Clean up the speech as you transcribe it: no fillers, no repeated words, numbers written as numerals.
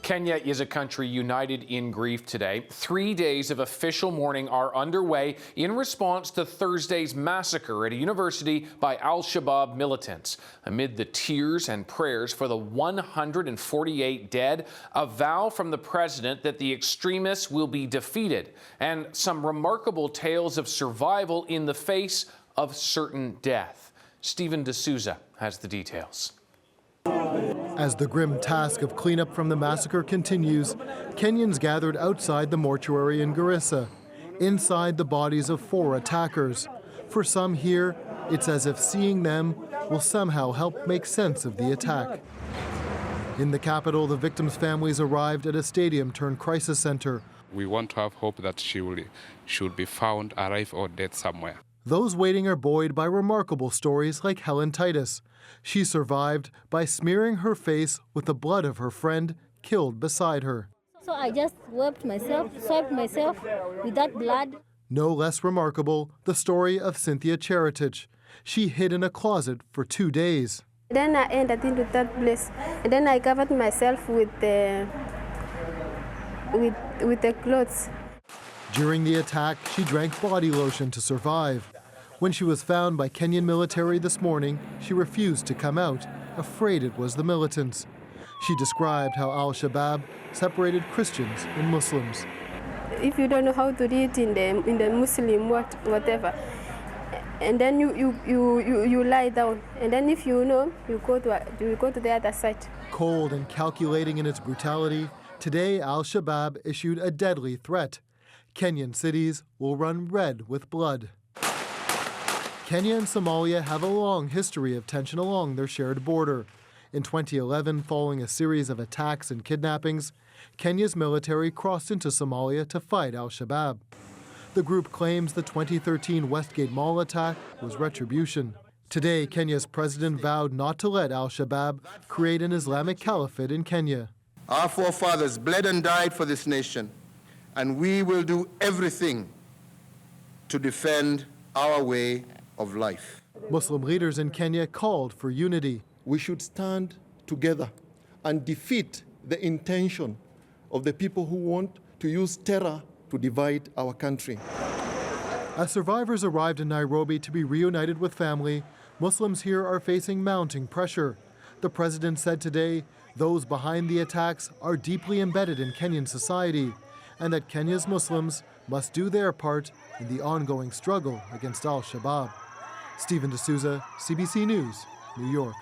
Kenya is a country united in grief today. 3 days of official mourning are underway in response to Thursday's massacre at a university by al-Shabaab militants. Amid the tears and prayers for the 148 dead, a vow from the president that the extremists will be defeated, and some remarkable tales of survival in the face of certain death. Stephen D'Souza has the details. As the grim task of cleanup from the massacre continues, Kenyans gathered outside the mortuary in Garissa, inside the bodies of 4 attackers. For some here, it's as if seeing them will somehow help make sense of the attack. In the capital, the victims' families arrived at a stadium-turned-crisis center. We want to have hope that she should be found alive or dead somewhere. Those waiting are buoyed by remarkable stories like Helen Titus. She survived by smearing her face with the blood of her friend killed beside her. So I just swiped myself with that blood. No less remarkable, the story of Cynthia Cheritich. She hid in a closet for 2 days. Then I entered into that place, and then I covered myself with the clothes. During the attack, she drank body lotion to survive. When she was found by Kenyan military this morning, she refused to come out, afraid it was the militants. She described how al-Shabaab separated Christians and Muslims. If you don't know how to read in the Muslim whatever, and then you lie down, and then if you know, you go to the other side. Cold and calculating in its brutality, today al-Shabaab issued a deadly threat. Kenyan cities will run red with blood. Kenya and Somalia have a long history of tension along their shared border. In 2011, following a series of attacks and kidnappings, Kenya's military crossed into Somalia to fight al-Shabaab. The group claims the 2013 Westgate Mall attack was retribution. Today, Kenya's president vowed not to let al-Shabaab create an Islamic caliphate in Kenya. Our forefathers bled and died for this nation, and we will do everything to defend our way of life. Muslim leaders in Kenya called for unity. We should stand together and defeat the intention of the people who want to use terror to divide our country. As survivors arrived in Nairobi to be reunited with family, Muslims here are facing mounting pressure. The president said today those behind the attacks are deeply embedded in Kenyan society, and that Kenya's Muslims must do their part in the ongoing struggle against al-Shabaab. Stephen D'Souza, CBC News, New York.